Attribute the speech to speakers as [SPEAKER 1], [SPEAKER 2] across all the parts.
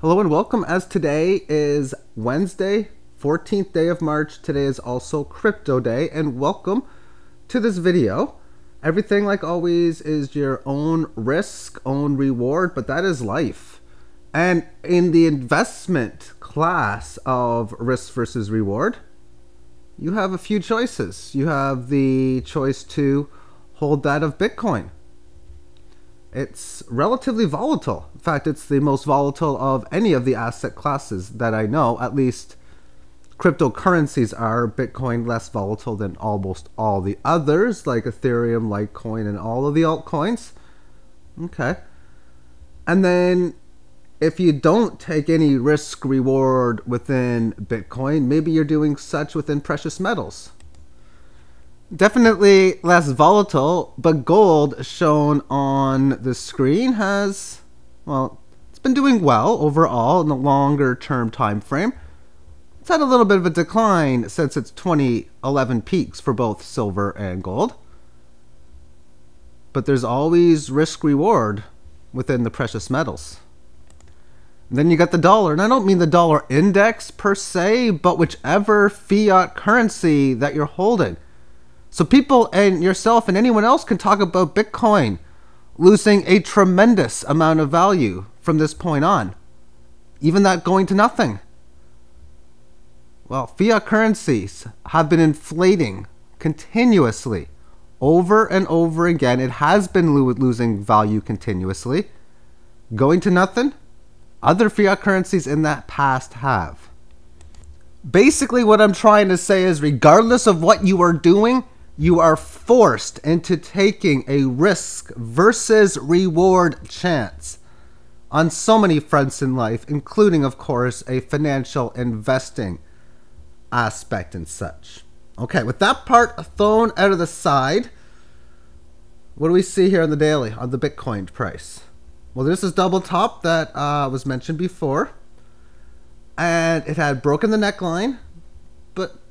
[SPEAKER 1] Hello and welcome, as today is Wednesday, 14th day of March. Today is also Crypto Day, and welcome to this video. Everything, like always, is your own risk, own reward, but that is life. And in the investment class of risk versus reward, you have a few choices. You have the choice to hold that of Bitcoin. It's relatively volatile. In fact, it's the most volatile of any of the asset classes that I know. At least cryptocurrencies are. Bitcoin less volatile than almost all the others, like Ethereum, Litecoin, and all of the altcoins. Okay. And then if you don't take any risk reward within Bitcoin, maybe you're doing such within precious metals. Definitely less volatile, but gold shown on the screen has, well, it's been doing well overall in the longer term time frame. It's had a little bit of a decline since its 2011 peaks for both silver and gold. But there's always risk reward within the precious metals. And then you got the dollar, and I don't mean the dollar index per se, but whichever fiat currency that you're holding. So people and yourself and anyone else can talk about Bitcoin losing a tremendous amount of value from this point on. Even that going to nothing. Well, fiat currencies have been inflating continuously over and over again. It has been losing value continuously. Going to nothing? Other fiat currencies in that past have. Basically, what I'm trying to say is, regardless of what you are doing, you are forced into taking a risk versus reward chance on so many fronts in life, including, of course, a financial investing aspect and such. Okay, with that part thrown out of the side, what do we see here on the daily, on the Bitcoin price? Well, this is double top that was mentioned before, and it had broken the neckline, but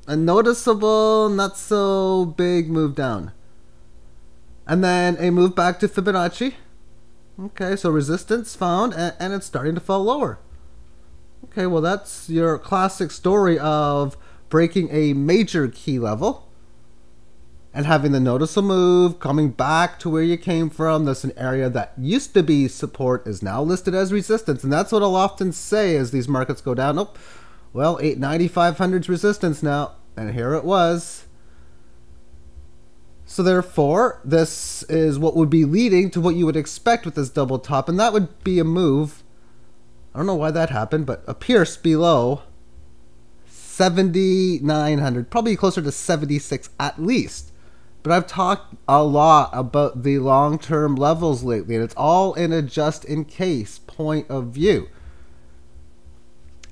[SPEAKER 1] a noticeable, not so big move down. And then a move back to Fibonacci. Okay, so resistance found, and it's starting to fall lower. Okay, well, that's your classic story of breaking a major key level and having the noticeable move, coming back to where you came from. That's an area that used to be support is now listed as resistance. And that's what I'll often say as these markets go down. Oh, well, 890-500's resistance now, and here it was. So therefore, this is what would be leading to what you would expect with this double top, and that would be a move. I don't know why that happened, but a pierce below 7,900, probably closer to 76 at least. But I've talked a lot about the long-term levels lately, and it's all in a just-in-case point of view.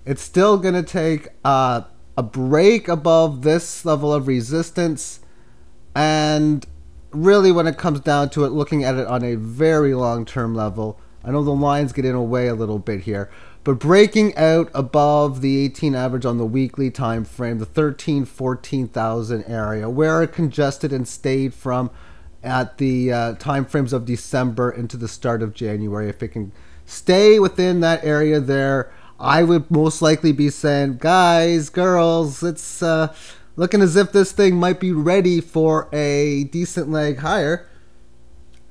[SPEAKER 1] It's still going to take a break above this level of resistance, and really when it comes down to it, looking at it on a very long-term level, I know the lines get in the way a little bit here, but breaking out above the 18 average on the weekly time frame, the 13,000-14,000 area, where it congested and stayed from at the time frames of December into the start of January. If it can stay within that area there, I would most likely be saying, guys, girls, it's looking as if this thing might be ready for a decent leg higher.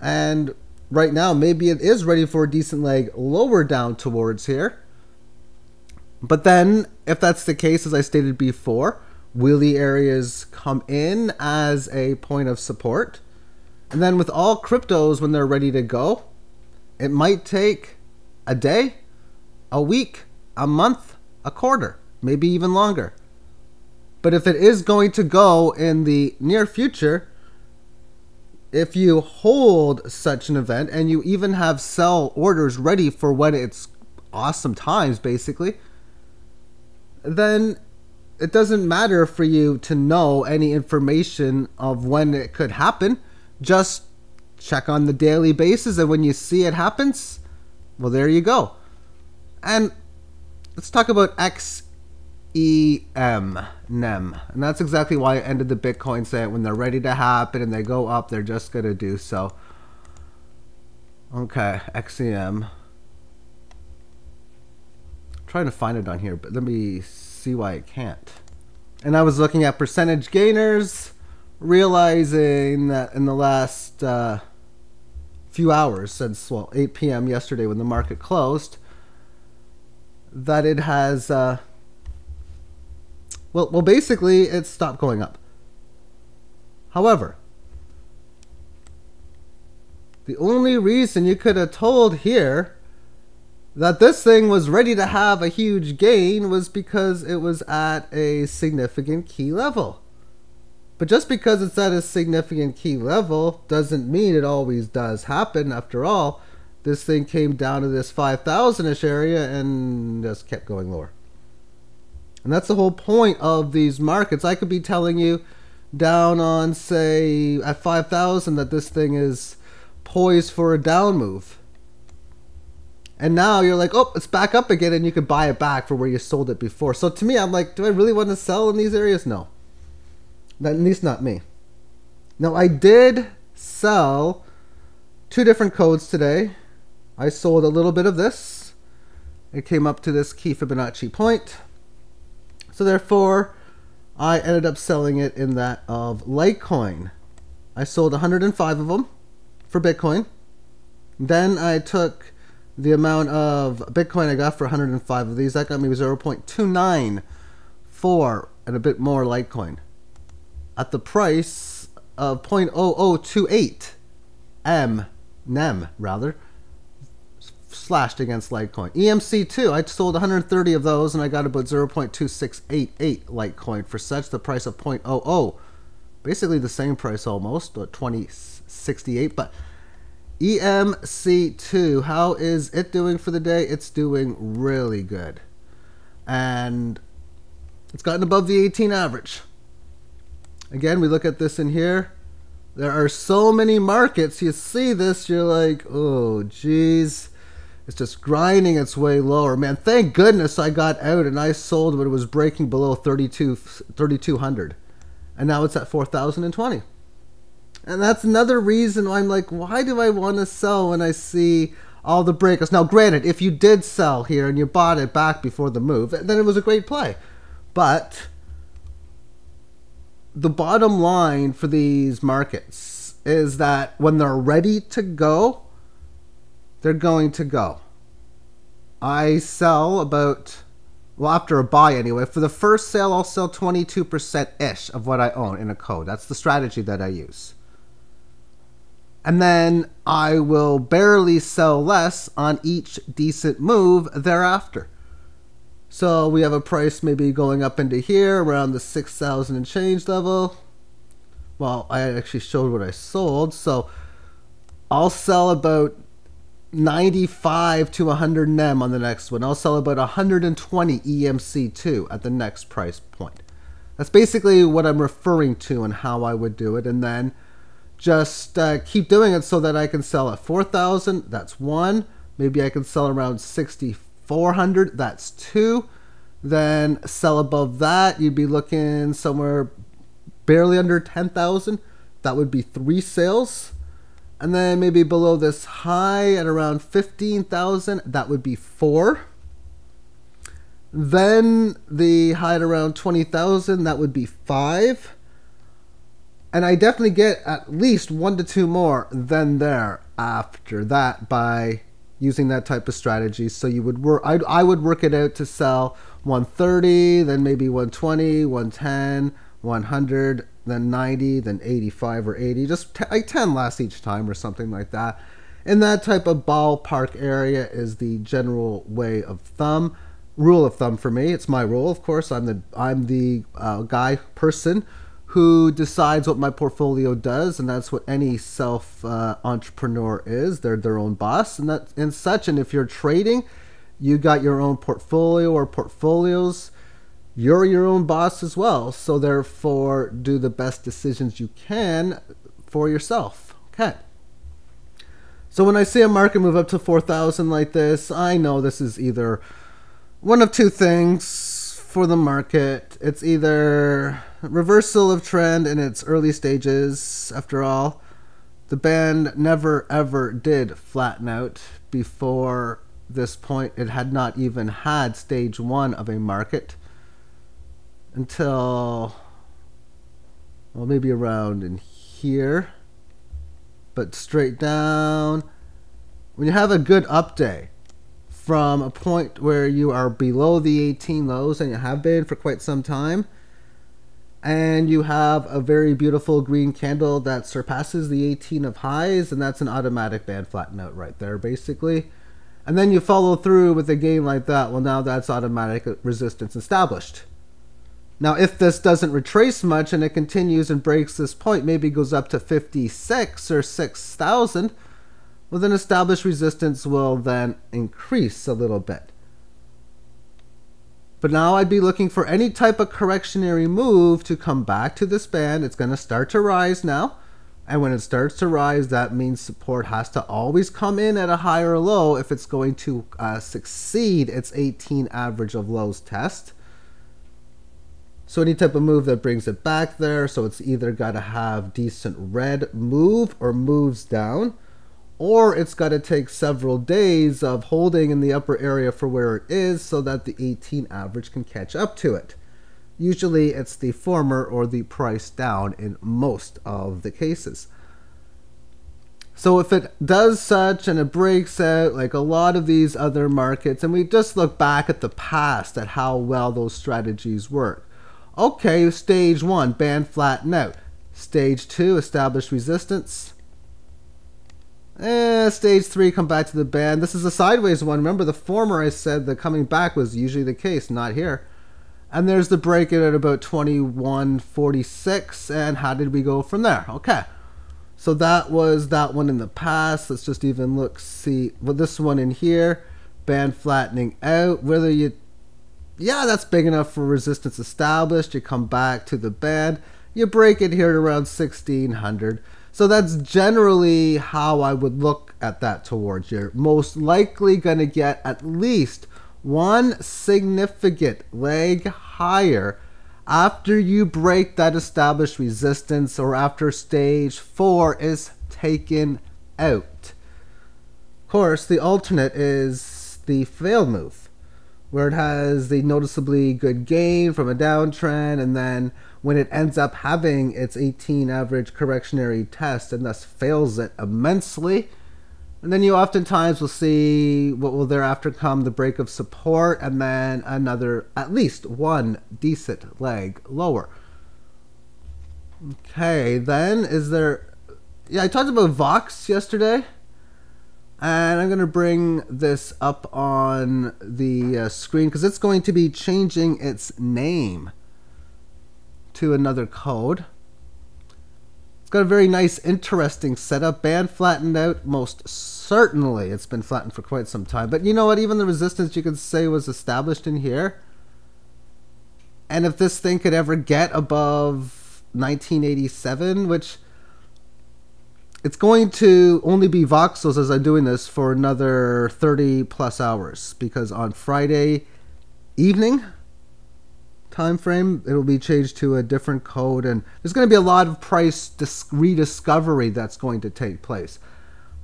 [SPEAKER 1] And right now, maybe it is ready for a decent leg lower down towards here. But then, if that's the case, as I stated before, will the areas come in as a point of support? And then with all cryptos, when they're ready to go, it might take a day, a week, a month, a quarter, maybe even longer. But if it is going to go in the near future, if you hold such an event and you even have sell orders ready for when it's awesome times, basically, then it doesn't matter for you to know any information of when it could happen. Just check on the daily basis, and when you see it happens, well, there you go. And let's talk about XEM, NEM. And that's exactly why I ended the Bitcoin saying when they're ready to happen and they go up, they're just going to do so. Okay, XEM. trying to find it on here, but let me see why it can't. And I was looking at percentage gainers, realizing that in the last few hours since, well, 8 p.m. yesterday when the market closed, that it has, well, basically it stopped going up. However, the only reason you could have told here that this thing was ready to have a huge gain was because it was at a significant key level. But just because it's at a significant key level doesn't mean it always does happen. After all, this thing came down to this 5,000-ish area and just kept going lower. And that's the whole point of these markets. I could be telling you down on, say, at 5,000 that this thing is poised for a down move. And now you're like, oh, it's back up again, and you could buy it back for where you sold it before. So to me, I'm like, do I really want to sell in these areas? No. At least not me. Now, I did sell 2 different codes today. I sold a little bit of this. It came up to this key Fibonacci point. So therefore, I ended up selling it in that of Litecoin. I sold 105 of them for Bitcoin. Then I took the amount of Bitcoin I got for 105 of these. That got me 0.294 and a bit more Litecoin at the price of 0.0028 NEM rather, slashed against Litecoin. EMC2, I sold 130 of those and I got about 0.2688 Litecoin for such the price of 0.00. Basically the same price almost, 2068, but EMC2, how is it doing for the day? It's doing really good. And it's gotten above the 18 average. Again, we look at this in here. There are so many markets. You see this, you're like, oh, geez. It's just grinding its way lower. Man, thank goodness I got out and I sold when it was breaking below 3,200. And now it's at 4,020. And that's another reason why I'm like, why do I want to sell when I see all the breakers? Now, granted, if you did sell here and you bought it back before the move, then it was a great play. But the bottom line for these markets is that when they're ready to go, they're going to go. I sell about, well, after a buy anyway, for the first sale, I'll sell 22%-ish of what I own in a code. That's the strategy that I use. And then I will barely sell less on each decent move thereafter. So we have a price maybe going up into here around the 6,000 and change level. Well, I actually showed what I sold. So I'll sell about 95 to 100 NEM on the next one. I'll sell about 120 EMC2 at the next price point. That's basically what I'm referring to and how I would do it. And then just keep doing it so that I can sell at 4,000. That's 1. Maybe I can sell around 6,400. That's 2. Then sell above that. You'd be looking somewhere barely under 10,000. That would be 3 sales. And then maybe below this high at around 15,000. That would be 4. Then the high at around 20,000. That would be 5. And I definitely get at least 1 to 2 more than there after that by using that type of strategy. So you would work, I would work it out to sell 130, then maybe 120, 110, 100, then 90, then 85 or 80, just like 10 less each time or something like that. In that type of ballpark area is the general way of thumb, rule of thumb for me. It's my rule, of course. I'm the person who decides what my portfolio does, and that's what any self-entrepreneur is. They're their own boss, and such. And if you're trading, you got your own portfolio or portfolios. You're your own boss as well. So therefore, do the best decisions you can for yourself. Okay. So when I see a market move up to 4,000 like this, I know this is either one of 2 things for the market. It's either reversal of trend in its early stages. After all, the band never ever did flatten out before this point, it had not even had stage 1 of a market until, well, maybe around in here. But straight down, when you have a good up day from a point where you are below the 18 lows, and you have been for quite some time, and you have a very beautiful green candle that surpasses the 18 of highs, and that's an automatic band flatten out right there, basically. And then you follow through with a gain like that, well, now that's automatic resistance established. Now, if this doesn't retrace much and it continues and breaks this point, maybe goes up to 56 or 6,000, well, then established resistance will then increase a little bit. But now I'd be looking for any type of correctionary move to come back to this band. It's going to start to rise now. And when it starts to rise, that means support has to always come in at a higher low if it's going to succeed its 18 average of lows test. So any type of move that brings it back there, so it's either got to have decent red move or moves down, or it's got to take several days of holding in the upper area for where it is so that the 18 average can catch up to it. Usually it's the former or the price down in most of the cases. So if it does such and it breaks out like a lot of these other markets, and we just look back at the past at how well those strategies work. Okay, stage 1, band flatten out. Stage 2, establish resistance. Stage 3, come back to the band. This is a sideways one. Remember, the former I said the coming back was usually the case, not here. And there's the breakout at about 21.46. And how did we go from there? Okay. So that was that one in the past. Let's just even look, see, well, this one in here, band flattening out. Whether you, yeah, that's big enough for resistance established. You come back to the band. You break it here at around 1600. So that's generally how I would look at that towards. You're most likely going to get at least one significant leg higher after you break that established resistance or after stage 4 is taken out. Of course, the alternate is the failed move, where it has the noticeably good gain from a downtrend, and then when it ends up having its 18 average correctionary test and thus fails it immensely. And then you oftentimes will see what will thereafter come the break of support and then another, at least one decent leg lower. Okay, then is there, yeah, I talked about Vox yesterday. And I'm going to bring this up on the screen because it's going to be changing its name to another code. It's got a very nice, interesting setup. Band flattened out, most certainly. It's been flattened for quite some time. But you know what? Even the resistance you could say was established in here. And if this thing could ever get above 1987, which it's going to only be voxels as I'm doing this for another 30 plus hours, because on Friday evening time frame it'll be changed to a different code, and there's going to be a lot of price rediscovery that's going to take place.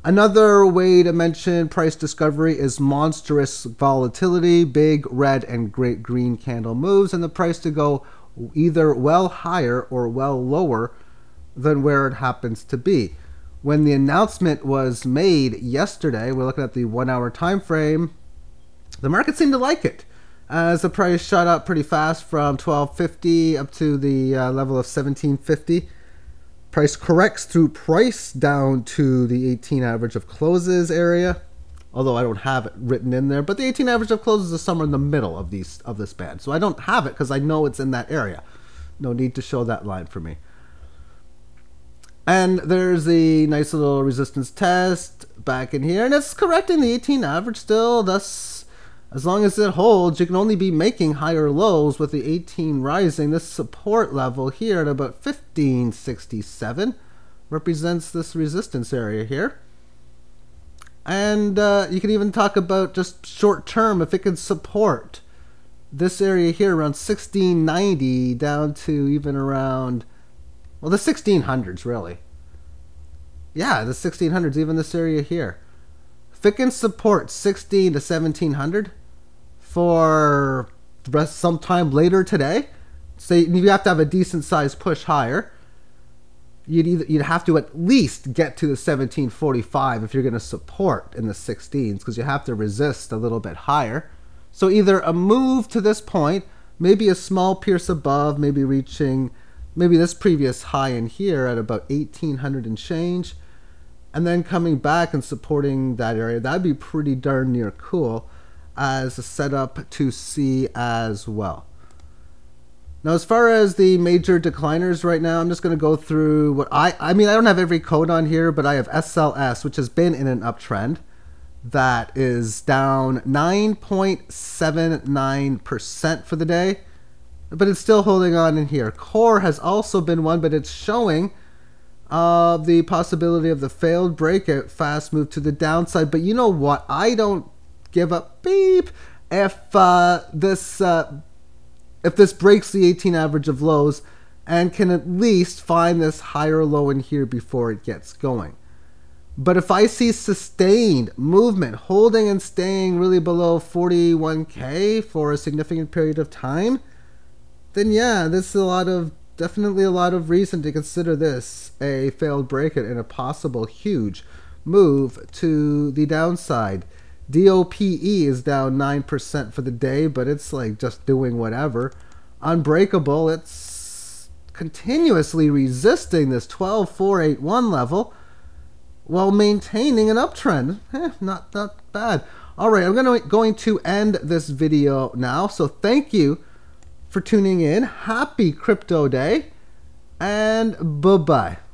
[SPEAKER 1] Another way to mention price discovery is monstrous volatility, big red and great green candle moves, and the price to go either well higher or well lower than where it happens to be. When the announcement was made yesterday, we're looking at the 1 hour time frame, the market seemed to like it, as the price shot up pretty fast from 1250 up to the level of 1750. Price corrects through price down to the 18 average of closes area, although I don't have it written in there, but the 18 average of closes is somewhere in the middle of this band, so I don't have it because I know it's in that area. No need to show that line for me. And there's the nice little resistance test back in here, and it's correcting the 18 average still. Thus, as long as it holds, you can only be making higher lows with the 18 rising. This support level here at about 1567 represents this resistance area here. And you can even talk about just short term, if it can support this area here around 1690 down to even around, well, the 1600s really. Yeah, the 1600s, even this area here. If it can support 16 to 1700 for the rest sometime later today, say you have to have a decent sized push higher, you'd have to at least get to the 1745 if you're going to support in the 16s, because you have to resist a little bit higher. So either a move to this point, maybe a small pierce above, maybe reaching maybe this previous high in here at about 1800 and change, and then coming back and supporting that area. That'd be pretty darn near cool as a setup to see as well. Now, as far as the major decliners right now, I'm just going to go through what I mean, I don't have every code on here, but I have SLS, which has been in an uptrend. That is down 9.79% for the day, but it's still holding on in here. Core has also been one, but it's showing the possibility of the failed breakout, fast move to the downside. But you know what? I don't give a beep if this breaks the 18 average of lows and can at least find this higher low in here before it gets going. But if I see sustained movement, holding and staying really below 41K for a significant period of time, then yeah, this is definitely a lot of reason to consider this a failed breakout and a possible huge move to the downside. DOPE is down 9% for the day, but it's like just doing whatever. Unbreakable, it's continuously resisting this 12,481 level while maintaining an uptrend. Not bad. All right, I'm going to end this video now. So thank you for tuning in. Happy Crypto Day, and bye-bye.